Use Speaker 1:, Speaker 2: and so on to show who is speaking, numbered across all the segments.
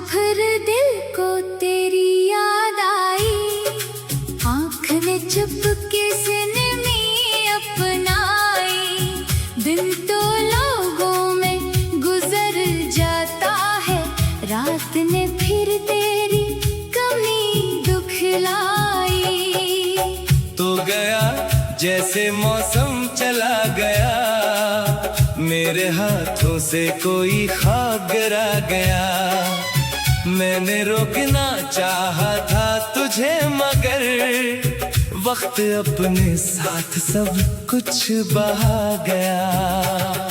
Speaker 1: फिर दिल को तेरी याद आई, आँख ने चुपके से नमी अपनाई। दिन तो लोगों में गुजर जाता है, रात ने फिर तेरी कमी दुखलाई।
Speaker 2: तो गया जैसे मौसम चला गया, मेरे हाथों से कोई ख्वाब गिरा गया। मैंने रोकना चाहा था तुझे, मगर वक्त अपने साथ सब कुछ बहा गया।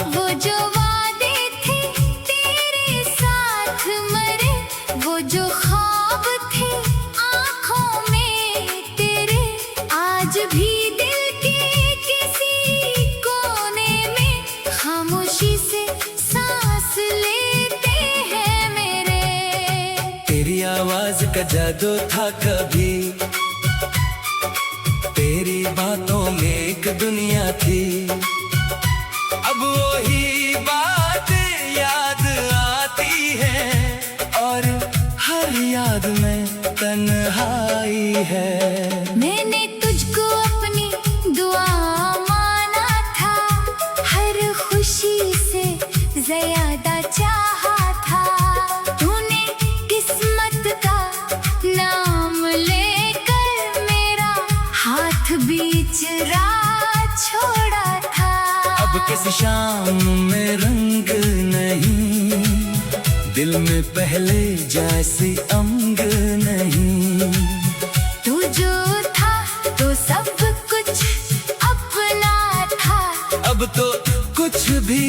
Speaker 1: वो जो वादे थे तेरे साथ मरे, वो जो ख्वाब थे आँखों में तेरे, आज भी दिल के किसी कोने में खामोशी से सांस लेते हैं मेरे।
Speaker 2: तेरी आवाज का जादू था कभी, तेरी बातों में एक दुनिया थी। अब वही बात याद आती है, और हर याद में तन्हाई है।
Speaker 1: मैंने तुझको अपनी दुआ माना था, हर खुशी से ज्यादा चाहा था। तूने किस्मत का नाम लेकर मेरा हाथ बीच राह छोड़ा था।
Speaker 2: अब किसी शाम में रंग नहीं, दिल में पहले जैसी अंग नहीं।
Speaker 1: तू जो था तो सब कुछ अपना था,
Speaker 2: अब तो कुछ भी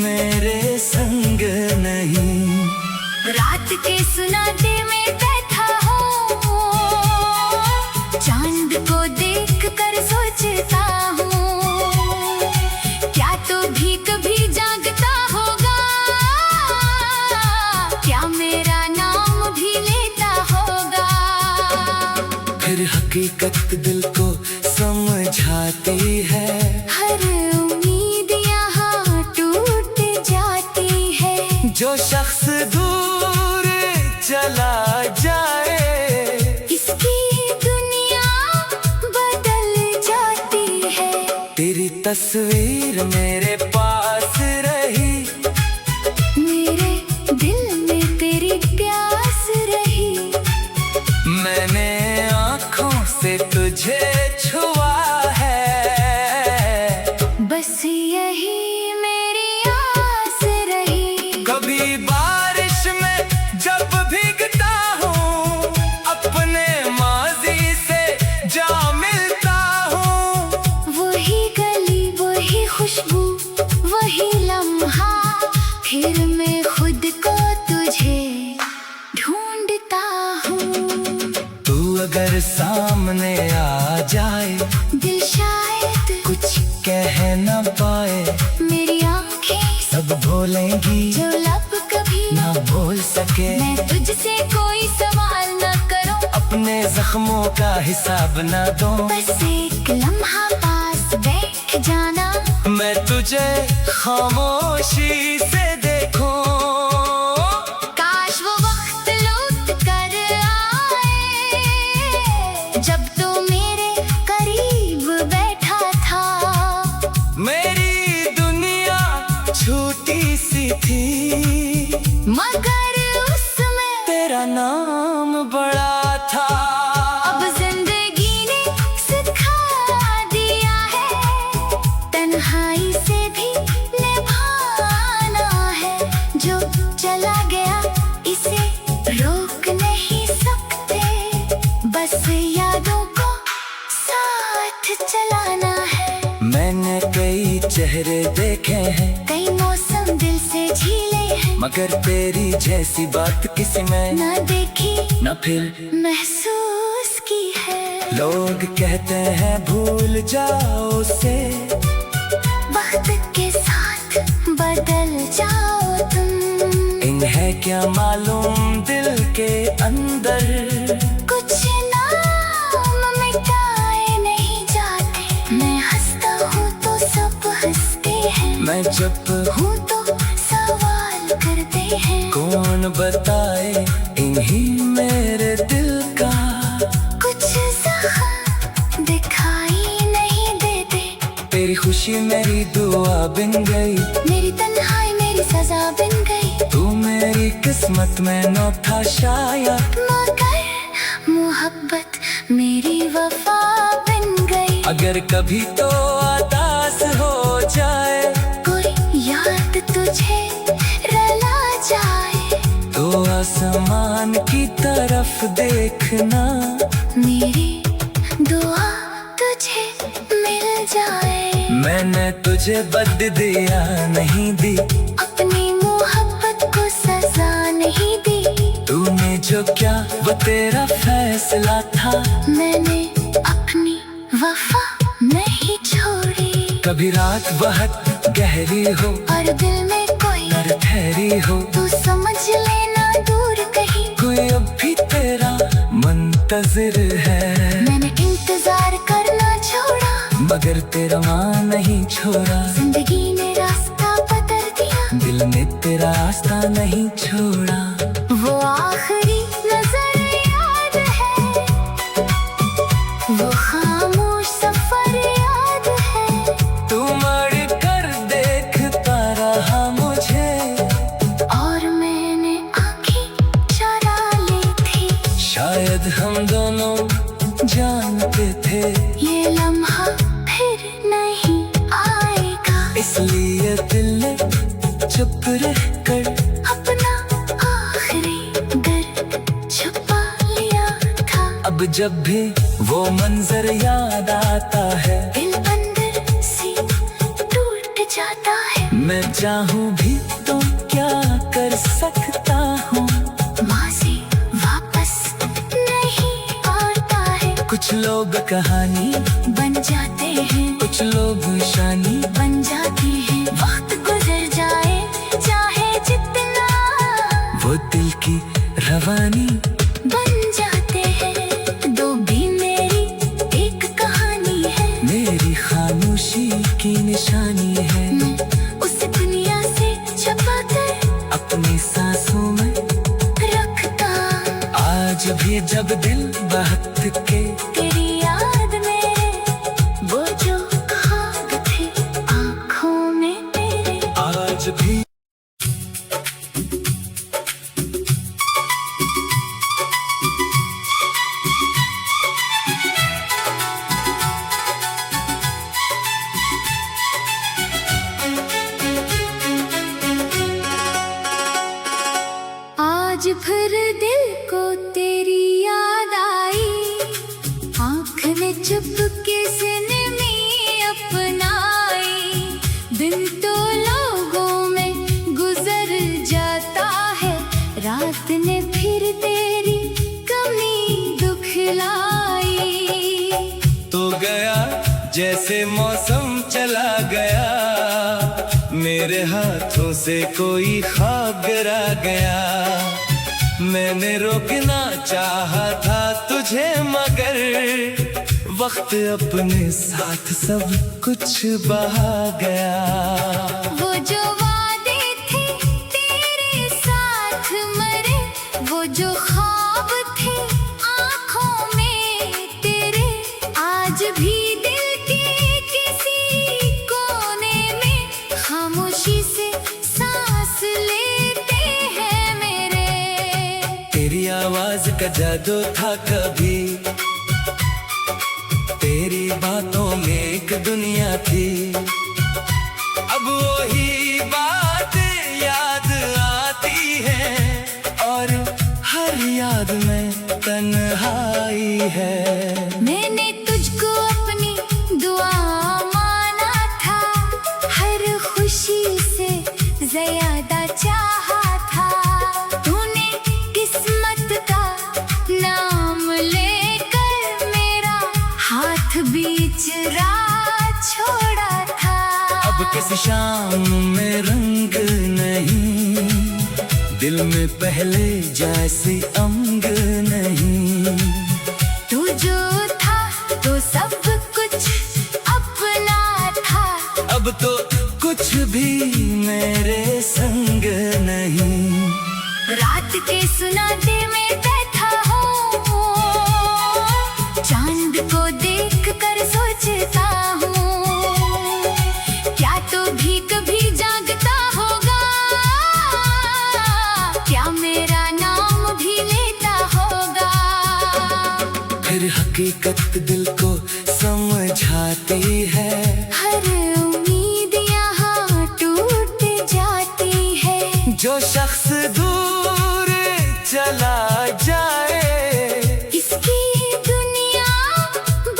Speaker 2: मेरे संग नहीं।
Speaker 1: रात के सुनाते में बैठा हूँ, चांद को देख कर सोचता हूँ, क्या तो भी कभी जागता होगा, क्या मेरा नाम भी लेता होगा।
Speaker 2: फिर हकीकत दिल को समझाती है,
Speaker 1: हर उम्मीद यहाँ टूट जाती है।
Speaker 2: जो शख्स दूर चला जाए,
Speaker 1: इसकी दुनिया बदल जाती है।
Speaker 2: तेरी तस्वीर मेरे पास रही,
Speaker 1: मेरे दिल में तेरी प्यास रही।
Speaker 2: मैंने आँखों से तुझे छुआ है,
Speaker 1: बस यही मेरी आस रही।
Speaker 2: कभी बारिश में जब भीगता हूँ, अपने माजी से जा मिलता हूँ।
Speaker 1: वही गली, वही खुशबू, वही लम्हा, फिर मैं खुद को तुझे ढूंढता हूँ।
Speaker 2: तू अगर सामने आ जाए,
Speaker 1: दिल शायद
Speaker 2: कुछ कह न पाए।
Speaker 1: मेरी आँखें
Speaker 2: सब भूलेंगी
Speaker 1: जो लब कभी
Speaker 2: ना भूल सके।
Speaker 1: मैं तुझसे कोई सवाल न करूं,
Speaker 2: अपने जख्मों का हिसाब न दूं।
Speaker 1: बस एक लम्हा पास बैठ जाना,
Speaker 2: मैं तुझे खामोशी से देखूं।
Speaker 1: काश वो वक्त लौट कर आए, जब तो मेरे करीब बैठा था।
Speaker 2: मेरी दुनिया छोटी सी थी,
Speaker 1: मगर उसमें
Speaker 2: तेरा नाम बड़ा था।
Speaker 1: अब जिंदगी ने सिखा दिया है, तन्हाई से भी निभाना है। जो चला गया इसे रोक नहीं सकते, बस यादों को साथ चलाना है।
Speaker 2: मैंने कई चेहरे देखे हैं,
Speaker 1: कई मौसम दिल से झीले हैं,
Speaker 2: मगर तेरी जैसी बात किसी में
Speaker 1: ना देखी
Speaker 2: न फिर
Speaker 1: महसूस की है।
Speaker 2: लोग कहते हैं भूल जाओ उसे,
Speaker 1: वक्त के साथ बदल जाओ तुम।
Speaker 2: इन्हें क्या मालूम दिल के अंदर
Speaker 1: कुछ नाम मिटाए नहीं जाते। मैं हंसता हूँ तो सब हंसते हैं,
Speaker 2: मैं चुप
Speaker 1: हूँ तो सवाल करते हैं।
Speaker 2: कौन बताए खुशी मेरी दुआ बन गई,
Speaker 1: मेरी तन्हाई मेरी सजा बन गई।
Speaker 2: तू मेरी किस्मत में न था शायद,
Speaker 1: मगर मोहब्बत मेरी वफा बन गई।
Speaker 2: अगर कभी तो उदास हो जाए,
Speaker 1: कोई याद तुझे रुला जाए,
Speaker 2: तो आसमान की तरफ देखना,
Speaker 1: मेरी दुआ तुझे मिल जाए।
Speaker 2: मैंने तुझे बददिया नहीं दी,
Speaker 1: अपनी मोहब्बत को सजा नहीं दी।
Speaker 2: तूने जो क्या वो तेरा फैसला था,
Speaker 1: मैंने अपनी वफा नहीं छोड़ी।
Speaker 2: कभी रात बहुत गहरी हो
Speaker 1: और दिल में कोई
Speaker 2: डर ठहरी हो,
Speaker 1: तू समझ लेना दूर कहीं,
Speaker 2: कोई अब भी तेरा मुंतजिर है।
Speaker 1: मैंने इंतजार करना छोड़ा,
Speaker 2: मगर तेरा माँ नहीं छोड़ा,
Speaker 1: जिंदगी ने रास्ता बदल दिया,
Speaker 2: दिल ने तेरा रास्ता नहीं छोड़ा।
Speaker 1: वो आखिरी नजर याद है, वो खामोश सफर याद है।
Speaker 2: तू मर कर देखता रहा मुझे,
Speaker 1: और मैंने आंखें चुरा ली थी।
Speaker 2: शायद हम दोनों जानते थे,
Speaker 1: ये लम्हा फिर नहीं आएगा,
Speaker 2: इसलिए दिल ने चुप रह कर
Speaker 1: अपना आखिरी दर्द छुपा लिया था।
Speaker 2: अब जब भी वो मंजर याद आता है,
Speaker 1: दिल अंदर से टूट जाता है।
Speaker 2: मैं चाहूँ भी तो क्या कर सकता हूँ,
Speaker 1: माज़ी वापस नहीं आता है।
Speaker 2: कुछ लोग कहानी
Speaker 1: बन जाते हैं,
Speaker 2: कुछ लोग निशानी,
Speaker 1: बन जाते हैं। वक्त गुजर जाए चाहे जितना,
Speaker 2: वो दिल की रवानी
Speaker 1: बन जाते हैं। दो भी मेरी एक कहानी है,
Speaker 2: मेरी खामोशी की निशानी है।
Speaker 1: मैं उस दुनिया से छुपा कर
Speaker 2: अपनी सांसों में
Speaker 1: रखता,
Speaker 2: आज भी जब दिल बहक के,
Speaker 1: तेरी याद में वो जो ख्वाब थे आँखों में तेरे।
Speaker 2: आज भी
Speaker 1: आज फिर दिल को तेरी याद आई, आँख ने चुपके से में अपनाई। दिन तो लोगों में गुजर जाता है, रात ने फिर तेरी कमी दुखलाई।
Speaker 2: तो गया जैसे मौसम चला गया, मेरे हाथों से कोई ख्वाब गिरा गया। मैंने रोकना चाहा था तुझे, मगर वक्त अपने साथ सब कुछ बहा गया।
Speaker 1: वो जो वादे थे तेरे साथ मरे, वो जो ख्वाब थे आँखों में तेरे, आज भी दिल के किसी कोने में खामोशी से सांस लेते हैं मेरे।
Speaker 2: तेरी आवाज का जादू था कभी, तेरी बातों में एक दुनिया थी। अब वही बात याद आती है, और हर याद में तन्हाई है।
Speaker 1: मैंने तुझको अपनी दुआ माना था, हर खुशी से ज्यादा चाहा था। तूने किस्मत का नाम लेकर मेरा हाथ बीच राह छोड़ा था।
Speaker 2: अब किसी शाम में रंग नहीं, दिल में पहले जैसी अंग नहीं।
Speaker 1: तू जो था तो सब कुछ अपना था,
Speaker 2: अब तो कुछ भी मेरे संग नहीं।
Speaker 1: रात के सुनाते में बैठा हूँ, चांद को देख कर सोचता हूँ,
Speaker 2: हकीकत दिल को समझाती है।
Speaker 1: हर उम्मीद यहाँ टूट जाती है।
Speaker 2: जो शख्स दूर चला जाए
Speaker 1: इसकी दुनिया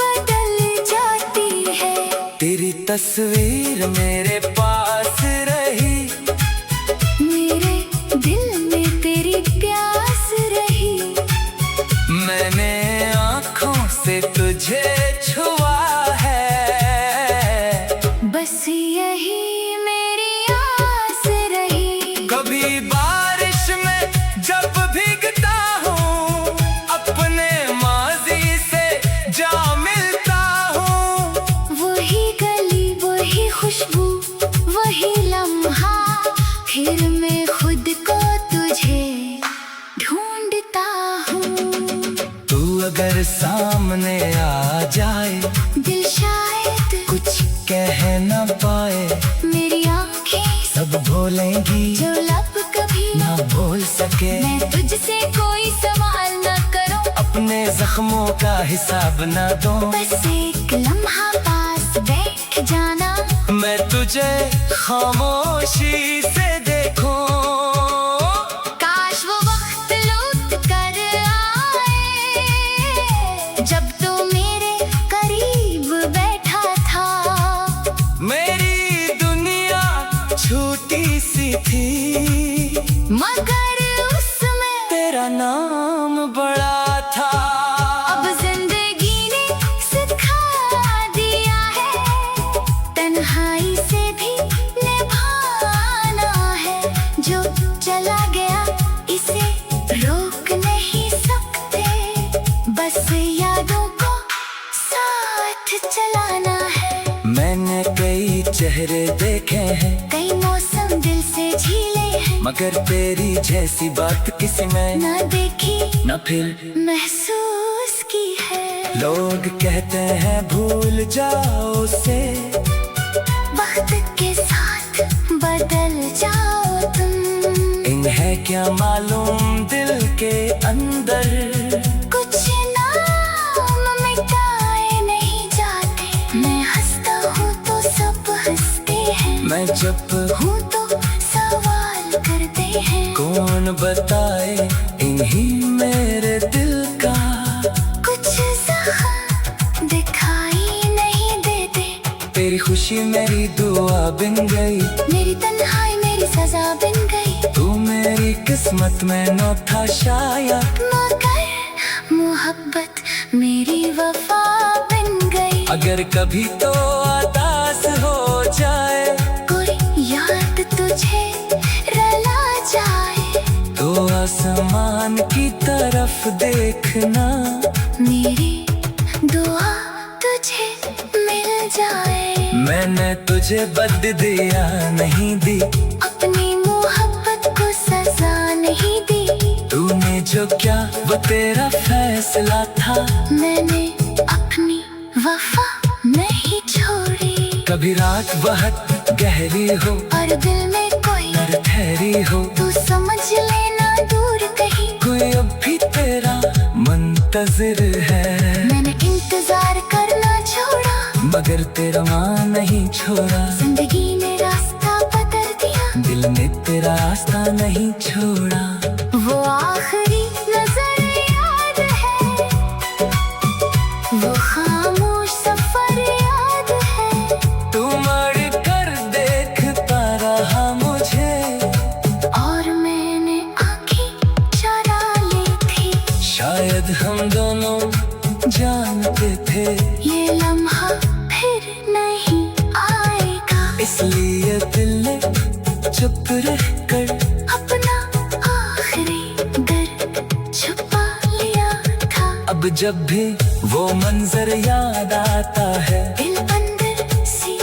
Speaker 1: बदल जाती है।
Speaker 2: तेरी तस्वीर मेरे पास रही,
Speaker 1: मेरे दिल में तेरी प्यास रही।
Speaker 2: मैंने आँखों से तुझे छुआ है,
Speaker 1: बस यही मेरी आस रही।
Speaker 2: कभी बारिश में जब भीगता हूँ अपने माजी से जा मिलता हूँ।
Speaker 1: वही गली वही खुशबू वही लम्हा, फिर मैं खुद को तुझे ढूंढता हूँ।
Speaker 2: तू अगर सामने आ जाए
Speaker 1: दिल शायद
Speaker 2: कुछ कह न पाए,
Speaker 1: मेरी आँखें
Speaker 2: सब भूलेंगी
Speaker 1: जो लब कभी
Speaker 2: ना भूल सके।
Speaker 1: मैं तुझसे कोई सवाल न करूं,
Speaker 2: अपने जख्मों का हिसाब न दूं,
Speaker 1: बस एक लम्हा पास बैठ जाना।
Speaker 2: मैं तुझे खामोशी से देखूं।
Speaker 1: काश वो वक्त लौट कर आए जब तू मेरे करीब बैठा था।
Speaker 2: मेरी दुनिया छोटी सी थी
Speaker 1: मगर उसमें
Speaker 2: तेरा नाम बड़ा था।
Speaker 1: अब जिंदगी ने सिखा दिया है तन्हाई से भी निभाना है। जो चला गया इसे रोक नहीं सकते, बस यादों को साथ चलाना है।
Speaker 2: मैंने कई चेहरे देखे हैं,
Speaker 1: कई मौसम दिल से झीले हैं,
Speaker 2: मगर तेरी जैसी बात किसी में
Speaker 1: ना देखी
Speaker 2: न फिर
Speaker 1: महसूस की है।
Speaker 2: लोग कहते हैं भूल जाओ उसे,
Speaker 1: वक्त के साथ बदल जाओ तुम।
Speaker 2: इन्हें क्या मालूम दिल के अंदर
Speaker 1: कुछ नाम मिटाए नहीं जाते। मैं हंसता हूँ तो सब हंसते हैं,
Speaker 2: मैं जब
Speaker 1: हूँ तो सवाल करते हैं।
Speaker 2: कौन बताए इन्हीं मेरे दिल का
Speaker 1: कुछ जख्म दिखाई नहीं देते।
Speaker 2: तेरी खुशी मेरी दुआ बन गई,
Speaker 1: मेरी तन्हाई मेरी सजा बन गई।
Speaker 2: तू मेरी किस्मत में न था शायद,
Speaker 1: मगर मोहब्बत मेरी वफा बन गई।
Speaker 2: अगर कभी तो उदास हो जाए,
Speaker 1: कोई याद तुझे रुला जाए,
Speaker 2: तो आसमान की तरफ देखना,
Speaker 1: मेरी दुआ तुझे मिल जाए।
Speaker 2: मैंने तुझे बद दिया नहीं दी,
Speaker 1: अपनी मोहब्बत को सजा नहीं दी।
Speaker 2: तूने जो क्या वो तेरा फैसला था,
Speaker 1: मैंने अपनी वफा नहीं छोड़ी।
Speaker 2: कभी रात बहुत गहरी हो
Speaker 1: और दिल में कोई
Speaker 2: और ठहरी हो,
Speaker 1: तू समझ लेना दूर कहीं।
Speaker 2: कोई अब भी तेरा मुंतजिर है।
Speaker 1: मैंने इंतजार करना छोड़ा,
Speaker 2: मगर तेरा माँ नहीं छोड़ा।
Speaker 1: जिंदगी ने रास्ता बदल दिया,
Speaker 2: दिल ने तेरा रास्ता नहीं छोड़ा।
Speaker 1: वो आखिरी नजर याद है, वो खामोश सफर याद है।
Speaker 2: तू मर कर देखता रहा मुझे,
Speaker 1: और मैंने आंखें चुरा ली थी।
Speaker 2: शायद हम दोनों जानते थे
Speaker 1: ये लम्हा फिर नहीं आएगा,
Speaker 2: इसलिए दिल ने चुप रह कर
Speaker 1: अपना आखिरी दर्द छुपा लिया था।
Speaker 2: अब जब भी वो मंजर याद आता है,
Speaker 1: दिल अंदर से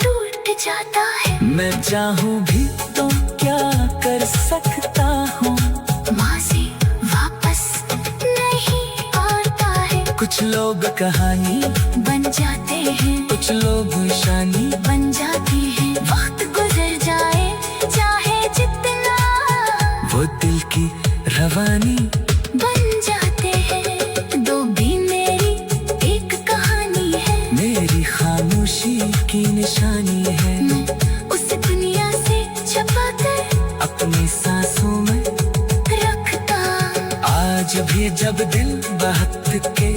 Speaker 1: टूट जाता है।
Speaker 2: मैं चाहूँ भी तो क्या कर सकता हूँ,
Speaker 1: माज़ी वापस नहीं आता है।
Speaker 2: कुछ लोग कहानी
Speaker 1: बन जाते हैं,
Speaker 2: कुछ लोग निशानी
Speaker 1: बन जाती है। वक्त गुजर जाए चाहे जितना,
Speaker 2: वो दिल की रवानी
Speaker 1: बन जाते हैं। दो भी मेरी
Speaker 2: ये जब दिल बात के